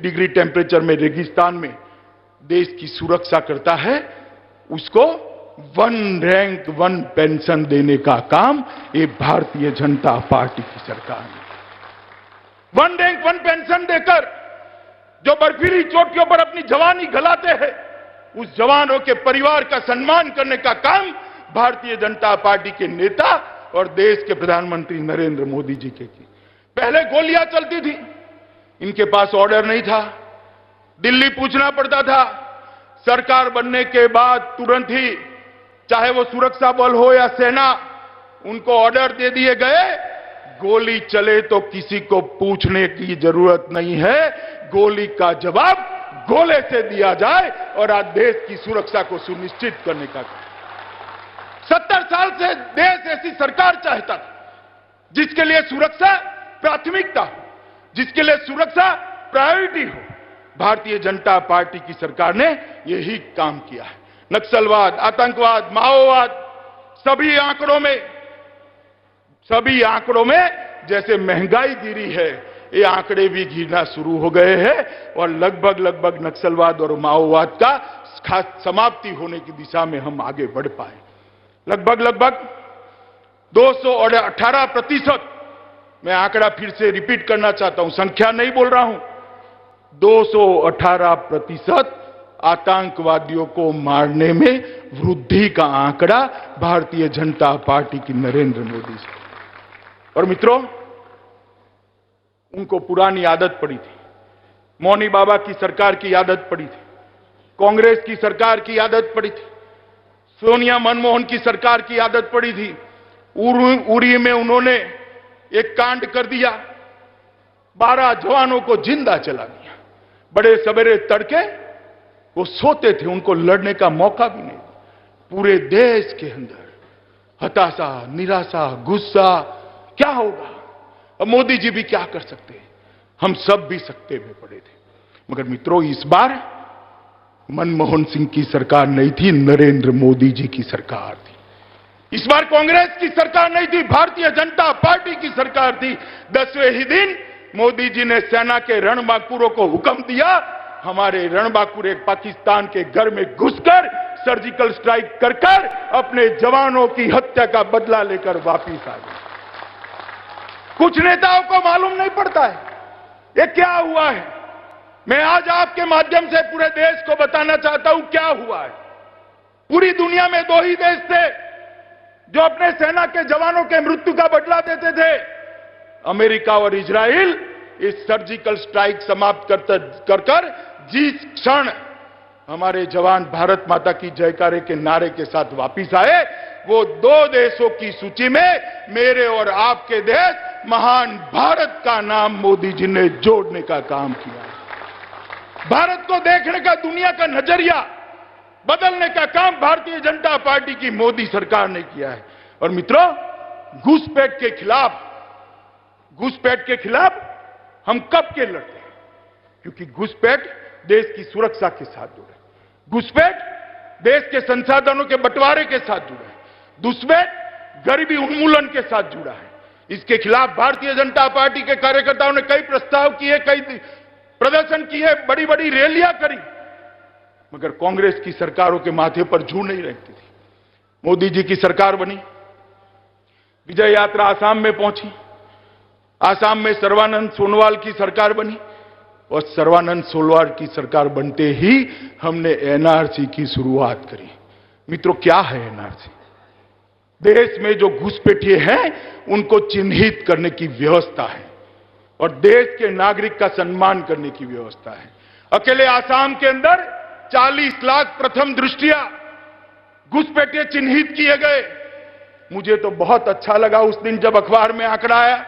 डिग्री टेम्परेचर में रेगिस्तान में देश की सुरक्षा करता है, उसको 1 रैंक 1 पेंशन देने का काम ये भारतीय जनता पार्टी की सरकार ने 1 रैंक 1 पेंशन देकर जो बर्फीली चोटियों पर अपनी जवानी गलाते हैं, उस जवानों के परिवार का सम्मान करने का काम भारतीय जनता पार्टी के नेता और देश के प्रधानमंत्री नरेंद्र मोदी जी के की। पहले गोलियां चलती थी, इनके पास ऑर्डर नहीं था, दिल्ली पूछना पड़ता था। सरकार बनने के बाद तुरंत ही, चाहे वो सुरक्षा बल हो या सेना, उनको ऑर्डर दे दिए गए, गोली चले तो किसी को पूछने की जरूरत नहीं है, गोली का जवाब गोले से दिया जाए और आज देश की सुरक्षा को सुनिश्चित करने का। 70 साल से देश ऐसी सरकार चाहता था जिसके लिए सुरक्षा प्राथमिकता हो, जिसके लिए सुरक्षा प्रायोरिटी हो। भारतीय जनता पार्टी की सरकार ने यही काम किया है। नक्सलवाद, आतंकवाद, माओवाद, सभी आंकड़ों में जैसे महंगाई गिरी है, ये आंकड़े भी गिरना शुरू हो गए हैं और लगभग नक्सलवाद और माओवाद का समाप्ति होने की दिशा में हम आगे बढ़ पाए। लगभग 218%, मैं आंकड़ा फिर से रिपीट करना चाहता हूं, संख्या नहीं बोल रहा हूं, 218% आतंकवादियों को मारने में वृद्धि का आंकड़ा भारतीय जनता पार्टी की नरेंद्र मोदी से। और मित्रों, उनको पुरानी आदत पड़ी थी, मौनी बाबा की सरकार की आदत पड़ी थी, कांग्रेस की सरकार की आदत पड़ी थी, सोनिया मनमोहन की सरकार की आदत पड़ी थी। उरी में उन्होंने एक कांड कर दिया, 12 जवानों को जिंदा जला दिया। बड़े सवेरे तड़के वो सोते थे, उनको लड़ने का मौका भी नहीं। पूरे देश के अंदर हताशा, निराशा, गुस्सा, क्या होगा, अब मोदी जी भी क्या कर सकते हैं, हम सब भी सकते में पड़े थे। मगर मित्रों, इस बार मनमोहन सिंह की सरकार नहीं थी, नरेंद्र मोदी जी की सरकार थी। इस बार कांग्रेस की सरकार नहीं थी, भारतीय जनता पार्टी की सरकार थी। 10वें ही दिन मोदी जी ने सेना के रणबांकुरों को हुक्म दिया, हमारे रणबांकुर एक पाकिस्तान के घर में घुसकर सर्जिकल स्ट्राइक कर अपने जवानों की हत्या का बदला लेकर वापिस आ गए। कुछ नेताओं को मालूम नहीं पड़ता है ये क्या हुआ है। मैं आज आपके माध्यम से पूरे देश को बताना चाहता हूं क्या हुआ है। पूरी दुनिया में 2 ही देश थे जो अपने सेना के जवानों के मृत्यु का बदला देते थे, अमेरिका और इजराइल। इस सर्जिकल स्ट्राइक समाप्त कर जिस क्षण हमारे जवान भारत माता की जयकारे के नारे के साथ वापिस आए, वो 2 देशों की सूची में मेरे और आपके देश महान भारत का नाम मोदी जी ने जोड़ने का काम किया। भारत को देखने का दुनिया का नजरिया बदलने का काम भारतीय जनता पार्टी की मोदी सरकार ने किया है। और मित्रों, घुसपैठ के खिलाफ हम कब के लड़ते हैं, क्योंकि घुसपैठ देश की सुरक्षा के साथ जुड़े, घुसपैठ देश के संसाधनों के बंटवारे के साथ जुड़ा है, घुसपैठ गरीबी उन्मूलन के साथ जुड़ा है। इसके खिलाफ भारतीय जनता पार्टी के कार्यकर्ताओं ने कई प्रस्ताव किए, कई प्रदर्शन किए, बड़ी बड़ी रैलियां करी, मगर कांग्रेस की सरकारों के माथे पर जू नहीं रहती थी। मोदी जी की सरकार बनी, विजय यात्रा आसाम में पहुंची, आसाम में सर्बानंद सोनोवाल की सरकार बनी और सर्बानंद सोनोवाल की सरकार बनते ही हमने एनआरसी की शुरुआत करी। मित्रों, क्या है एनआरसी? देश में जो घुसपैठिए हैं उनको चिन्हित करने की व्यवस्था है और देश के नागरिक का सम्मान करने की व्यवस्था है। अकेले आसाम के अंदर 40 लाख प्रथम दृष्टिया घुसपैठिए चिन्हित किए गए। मुझे तो बहुत अच्छा लगा उस दिन जब अखबार में आंकड़ा आया।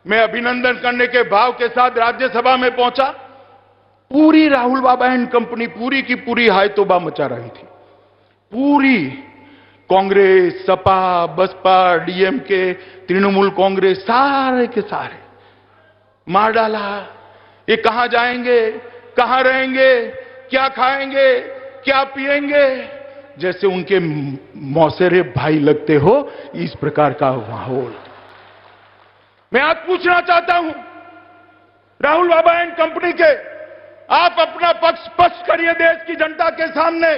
मैं अभिनंदन करने के भाव के साथ राज्यसभा में पहुंचा। पूरी राहुल बाबा एंड कंपनी पूरी की पूरी हाय तौबा मचा रही थी। पूरी कांग्रेस, सपा, बसपा, डीएमके, तृणमूल कांग्रेस, सारे के सारे मार डाला। ये कहां जाएंगे, कहां रहेंगे, क्या खाएंगे, क्या पिएंगे, जैसे उनके मौसेरे भाई लगते हो, इस प्रकार का माहौल। मैं आज पूछना चाहता हूं राहुल बाबा एंड कंपनी के, आप अपना पक्ष स्पष्ट करिए देश की जनता के सामने।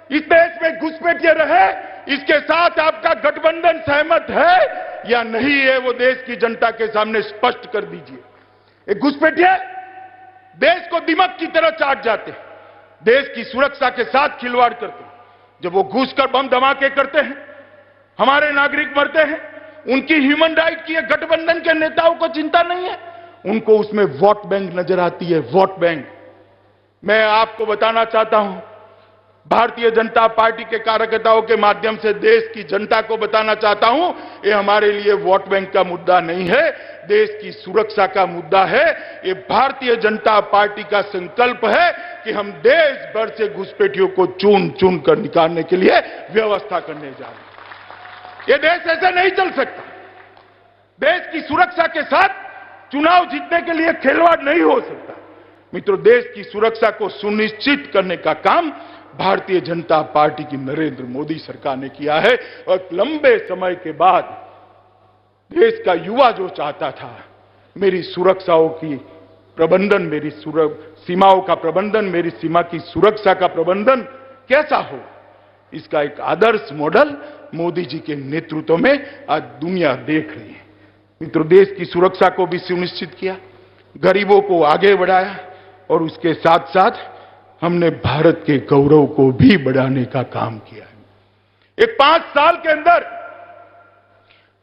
इस देश में घुसपैठिए रहे, इसके साथ आपका गठबंधन सहमत है या नहीं है, वो देश की जनता के सामने स्पष्ट कर दीजिए। एक घुसपैठिए देश को दिमक की तरह चाट जाते हैं, देश की सुरक्षा के साथ खिलवाड़ करते हैं। जब वो घुसकर बम धमाके करते हैं, हमारे नागरिक मरते हैं, उनकी ह्यूमन राइट की गठबंधन के नेताओं को चिंता नहीं है, उनको उसमें वोट बैंक नजर आती है, वोट बैंक। मैं आपको बताना चाहता हूं, भारतीय जनता पार्टी के कार्यकर्ताओं के माध्यम से देश की जनता को बताना चाहता हूं, ये हमारे लिए वोट बैंक का मुद्दा नहीं है, देश की सुरक्षा का मुद्दा है। ये भारतीय जनता पार्टी का संकल्प है कि हम देश भर से घुसपैठियों को चुन चुन कर निकालने के लिए व्यवस्था करने जा रहे हैं। ये देश ऐसे नहीं चल सकता। देश की सुरक्षा के साथ चुनाव जीतने के लिए खिलवाड़ नहीं हो सकता। मित्रों, देश की सुरक्षा को सुनिश्चित करने का काम भारतीय जनता पार्टी की नरेंद्र मोदी सरकार ने किया है। और लंबे समय के बाद देश का युवा जो चाहता था, मेरी सुरक्षाओं की प्रबंधन, मेरी सीमाओं का प्रबंधन, मेरी सीमा की सुरक्षा का प्रबंधन कैसा हो, इसका एक आदर्श मॉडल मोदी जी के नेतृत्व में आज दुनिया देख रही है। मित्रों, देश की सुरक्षा को भी सुनिश्चित किया, गरीबों को आगे बढ़ाया और उसके साथ साथ हमने भारत के गौरव को भी बढ़ाने का काम किया है। एक 5 साल के अंदर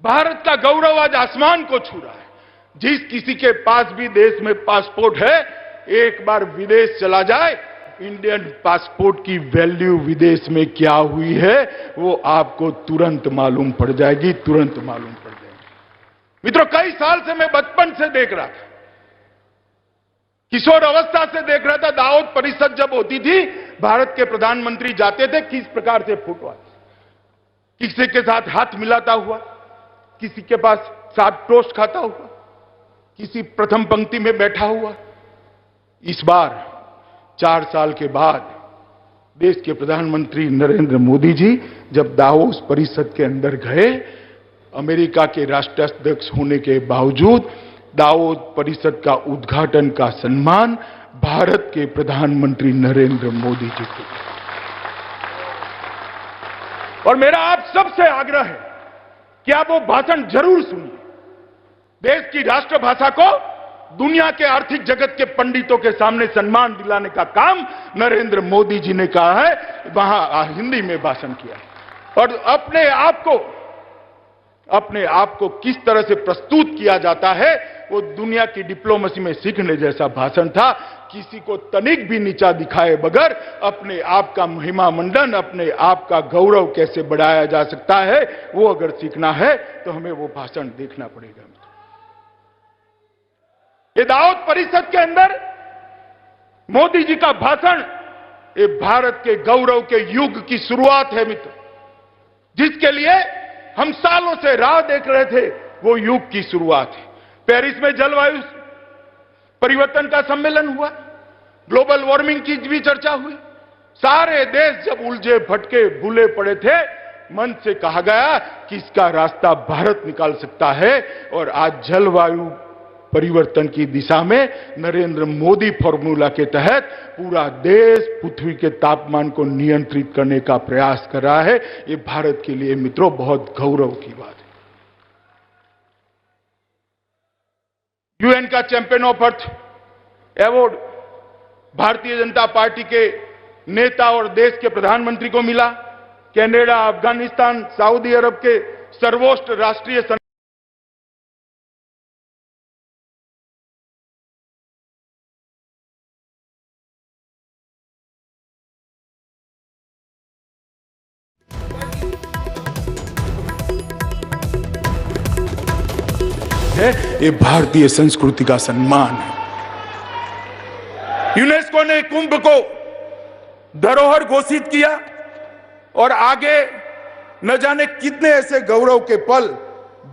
भारत का गौरव आज आसमान को छू रहा है। जिस किसी के पास भी देश में पासपोर्ट है, एक बार विदेश चला जाए, इंडियन पासपोर्ट की वैल्यू विदेश में क्या हुई है वो आपको तुरंत मालूम पड़ जाएगी, तुरंत मालूम पड़ जाएगी। मित्रों, कई साल से मैं बचपन से देख रहा था, किशोर अवस्था से देख रहा था, दावोस परिषद जब होती थी, भारत के प्रधानमंत्री जाते थे, किस प्रकार से फोटो आती, किसी के साथ हाथ मिलाता हुआ, किसी के पास साथ टोस्ट खाता हुआ, किसी प्रथम पंक्ति में बैठा हुआ। इस बार 4 साल के बाद देश के प्रधानमंत्री नरेंद्र मोदी जी जब दावोस परिषद के अंदर गए, अमेरिका के राष्ट्राध्यक्ष होने के बावजूद दावोस परिषद का उद्घाटन का सम्मान भारत के प्रधानमंत्री नरेंद्र मोदी जी को। और मेरा आप सबसे आग्रह है कि आप वो भाषण जरूर सुनिए। देश की राष्ट्रभाषा को दुनिया के आर्थिक जगत के पंडितों के सामने सम्मान दिलाने का काम नरेंद्र मोदी जी ने कहा है, वहां हिंदी में भाषण किया है। और अपने आप को किस तरह से प्रस्तुत किया जाता है, वो दुनिया की डिप्लोमेसी में सीखने जैसा भाषण था। किसी को तनिक भी नीचा दिखाए बगैर अपने आप का महिमा मंडन, अपने आप का गौरव कैसे बढ़ाया जा सकता है, वो अगर सीखना है तो हमें वो भाषण देखना पड़ेगा। ये दावोस परिषद के अंदर मोदी जी का भाषण ये भारत के गौरव के युग की शुरुआत है मित्र, जिसके लिए हम सालों से राह देख रहे थे, वो युग की शुरुआत है। पेरिस में जलवायु परिवर्तन का सम्मेलन हुआ, ग्लोबल वार्मिंग की भी चर्चा हुई। सारे देश जब उलझे भटके भूले पड़े थे, मन से कहा गया कि इसका रास्ता भारत निकाल सकता है। और आज जलवायु परिवर्तन की दिशा में नरेंद्र मोदी फॉर्मूला के तहत पूरा देश पृथ्वी के तापमान को नियंत्रित करने का प्रयास कर रहा है। ये भारत के लिए मित्रों बहुत गौरव की बात है। यूएन का champion of earth award Bharatiya Janata party के नेता और देश के प्रधानमंत्री को मिला। कनाडा, अफगानिस्तान, सऊदी अरब के सर्वोच्च राष्ट्रीय ये भारतीय संस्कृति का सम्मान है। यूनेस्को ने कुंभ को धरोहर घोषित किया और आगे न जाने कितने ऐसे गौरव के पल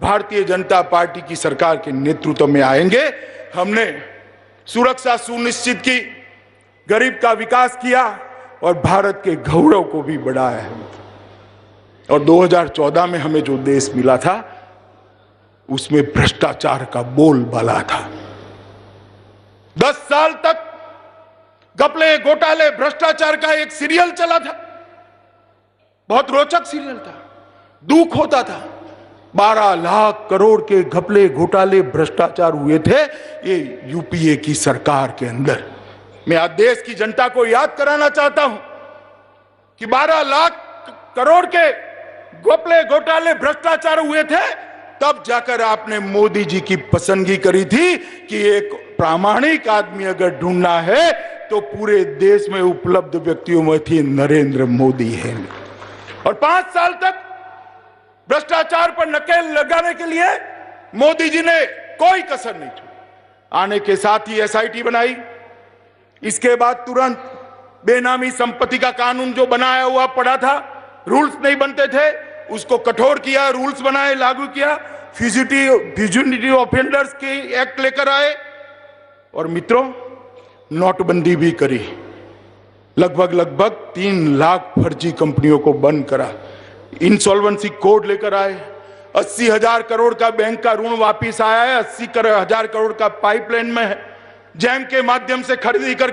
भारतीय जनता पार्टी की सरकार के नेतृत्व में आएंगे। हमने सुरक्षा सुनिश्चित की, गरीब का विकास किया और भारत के गौरव को भी बढ़ाया है। और 2014 में हमें जो देश मिला था उसमें भ्रष्टाचार का बोलबाला था। 10 साल तक घपले, घोटाले, भ्रष्टाचार का एक सीरियल चला था, बहुत रोचक सीरियल था, दुख होता था। 12 लाख करोड़ के घपले, घोटाले, भ्रष्टाचार हुए थे ये यूपीए की सरकार के अंदर। मैं आज देश की जनता को याद कराना चाहता हूं कि 12 लाख करोड़ के घपले, घोटाले, भ्रष्टाचार हुए थे, तब जाकर आपने मोदी जी की पसंदगी करी थी कि एक प्रामाणिक आदमी अगर ढूंढना है तो पूरे देश में उपलब्ध व्यक्तियों में थी नरेंद्र मोदी है। और 5 साल तक भ्रष्टाचार पर नकेल लगाने के लिए मोदी जी ने कोई कसर नहीं छोड़ी। आने के साथ ही एसआईटी बनाई, इसके बाद तुरंत बेनामी संपत्ति का कानून जो बनाया हुआ पड़ा था, रूल्स नहीं बनते थे, उसको कठोर किया, रूल्स बनाए, लागू किया, फ्यूजिटिव ऑफेंडर्स की एक्ट लेकर आए और मित्रों नोटबंदी भी करी। लगभग 3 लाख फर्जी कंपनियों को बंद करा, इंसॉल्वेंसी कोड लेकर आए, 80,000 करोड़ का बैंक का ऋण वापिस आया है, 80,000 करोड़ का पाइपलाइन में है। जैम के माध्यम से खरीदी कर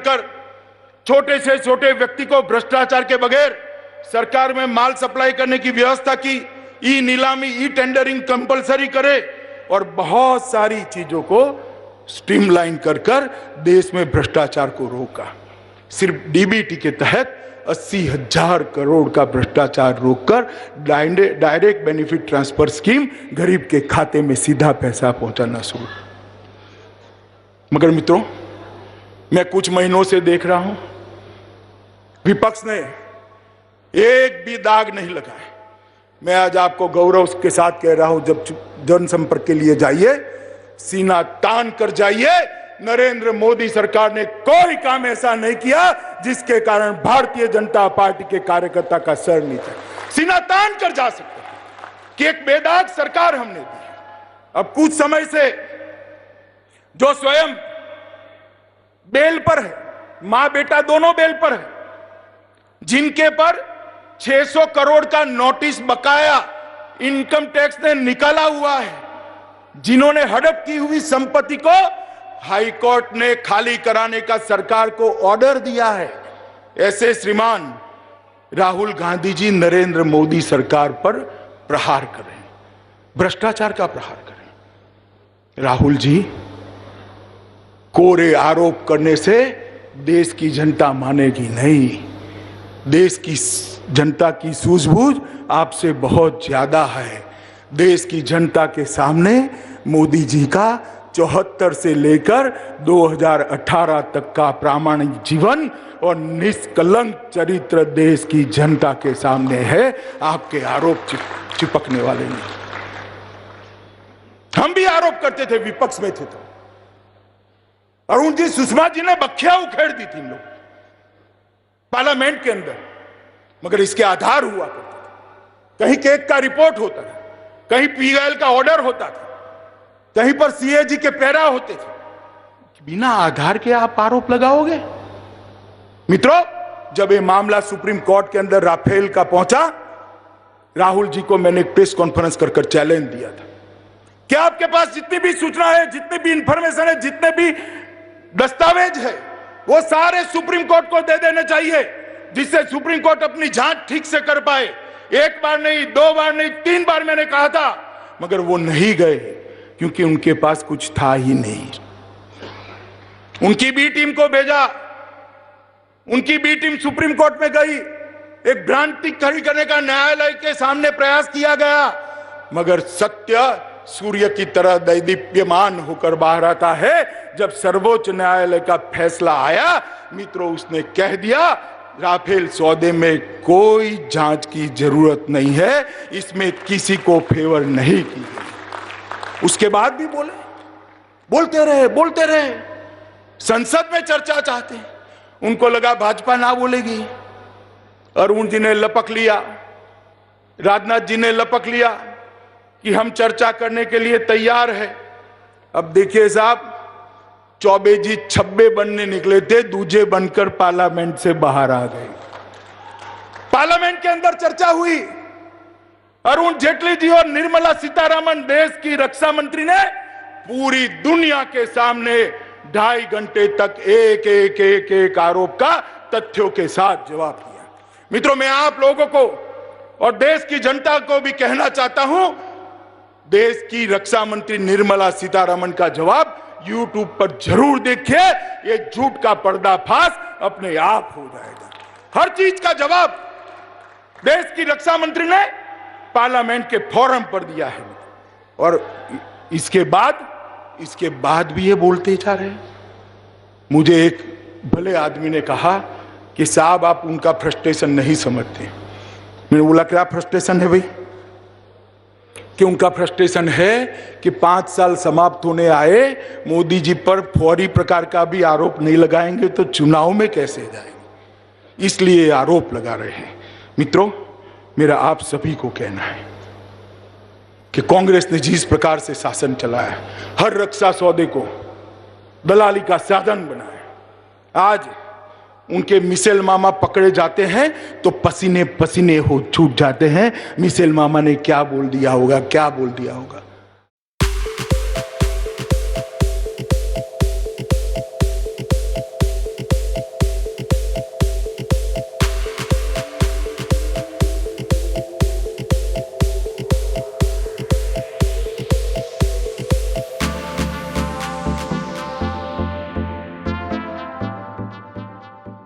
छोटे से छोटे व्यक्ति को भ्रष्टाचार के बगैर सरकार में माल सप्लाई करने की व्यवस्था की, ई नीलामी, ई टेंडरिंग कंपलसरी करे और बहुत सारी चीजों को स्ट्रीमलाइन कर देश में भ्रष्टाचार को रोका। सिर्फ डीबीटी के तहत 80,000 करोड़ का भ्रष्टाचार रोककर डायरेक्ट बेनिफिट ट्रांसफर स्कीम गरीब के खाते में सीधा पैसा पहुंचाना शुरू। मगर मित्रों, मैं कुछ महीनों से देख रहा हूं विपक्ष ने एक भी दाग नहीं लगाया। मैं आज आपको गौरव के साथ कह रहा हूं, जब जनसंपर्क के लिए जाइए, सीना तान कर जाइए। नरेंद्र मोदी सरकार ने कोई काम ऐसा नहीं किया जिसके कारण भारतीय जनता पार्टी के कार्यकर्ता का सर नीचे। सीना तान कर जा सकते हैं कि एक बेदाग सरकार हमने दी। अब कुछ समय से जो स्वयं बेल पर है, मां बेटा दोनों बेल पर है, जिनके पर 600 करोड़ का नोटिस बकाया इनकम टैक्स ने निकाला हुआ है, जिन्होंने हड़प की हुई संपत्ति को हाई कोर्ट ने खाली कराने का सरकार को ऑर्डर दिया है, ऐसे श्रीमान राहुल गांधी जी नरेंद्र मोदी सरकार पर प्रहार कर रहे हैं, भ्रष्टाचार का प्रहार कर रहे हैं। राहुल जी, कोरे आरोप करने से देश की जनता मानेगी नहीं। देश की जनता की सूझबूझ आपसे बहुत ज्यादा है। देश की जनता के सामने मोदी जी का 74 से लेकर 2018 तक का प्रामाणिक जीवन और निष्कलंक चरित्र देश की जनता के सामने है। आपके आरोप चिपकने वाले नहीं। हम भी आरोप करते थे, विपक्ष में थे तो। अरुण जी, सुषमा जी ने बखिया उखेड़ दी थी इन लोग पार्लियामेंट के अंदर, मगर इसके आधार हुआ करते थे। कहीं केक का रिपोर्ट होता था, कहीं पीएल का ऑर्डर होता था, कहीं पर सीएजी के पैरा होते थे। बिना आधार के आप आरोप लगाओगे? मित्रों, जब ये मामला सुप्रीम कोर्ट के अंदर राफेल का पहुंचा, राहुल जी को मैंने एक प्रेस कॉन्फ्रेंस कर चैलेंज दिया था, क्या आपके पास जितनी भी सूचना है, जितनी भी इंफॉर्मेशन है, जितने भी दस्तावेज है, वो सारे सुप्रीम कोर्ट को दे देने चाहिए, जिससे सुप्रीम कोर्ट अपनी जांच ठीक से कर पाए। एक बार नहीं, 2 बार नहीं, 3 बार मैंने कहा था, मगर वो नहीं गए क्योंकि उनके पास कुछ था ही नहीं। उनकी बी टीम को भेजा, उनकी बी टीम सुप्रीम कोर्ट में गई, एक भ्रांति खड़ी करने का न्यायालय के सामने प्रयास किया गया, मगर सत्य सूर्य की तरह दैदीप्यमान होकर बाहर आता है। जब सर्वोच्च न्यायालय का फैसला आया, मित्रों, उसने कह दिया राफेल सौदे में कोई जांच की जरूरत नहीं है, इसमें किसी को फेवर नहीं की गई। उसके बाद भी बोलते रहे। संसद में चर्चा चाहते हैं, उनको लगा भाजपा ना बोलेगी, अरुण जी ने लपक लिया, राजनाथ जी ने लपक लिया कि हम चर्चा करने के लिए तैयार है। अब देखिए साहब, चौबे जी छब्बे बनने निकले थे, दूजे बनकर पार्लियामेंट से बाहर आ गए। पार्लियामेंट के अंदर चर्चा हुई। अरुण जेटली जी और निर्मला सीतारमण, देश की रक्षा मंत्री, ने पूरी दुनिया के सामने 2.5 घंटे तक एक आरोप का तथ्यों के साथ जवाब दिया। मित्रों, मैं आप लोगों को और देश की जनता को भी कहना चाहता हूं, देश की रक्षा मंत्री निर्मला सीतारमण का जवाब YouTube पर जरूर देखिए। ये झूठ का पर्दाफाश अपने आप हो जाएगा। हर चीज का जवाब देश की रक्षा मंत्री ने पार्लियामेंट के फोरम पर दिया है। और इसके बाद भी ये बोलते जा रहे हैं। मुझे एक भले आदमी ने कहा कि साहब आप उनका फ्रस्ट्रेशन नहीं समझते। मैंने बोला क्या फ्रस्ट्रेशन है भाई? कि उनका फ्रस्ट्रेशन है कि 5 साल समाप्त होने आए, मोदी जी पर फौरी प्रकार का भी आरोप नहीं लगाएंगे तो चुनाव में कैसे जाएंगे, इसलिए आरोप लगा रहे हैं। मित्रों, मेरा आप सभी को कहना है कि कांग्रेस ने जिस प्रकार से शासन चलाया, हर रक्षा सौदे को दलाली का साधन बनाया, आज उनके मिशेल मामा पकड़े जाते हैं तो पसीने पसीने हो छूट जाते हैं। मिशेल मामा ने क्या बोल दिया होगा, क्या बोल दिया होगा।